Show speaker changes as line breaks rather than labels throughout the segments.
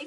1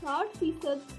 60%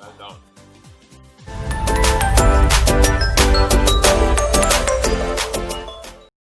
well done۔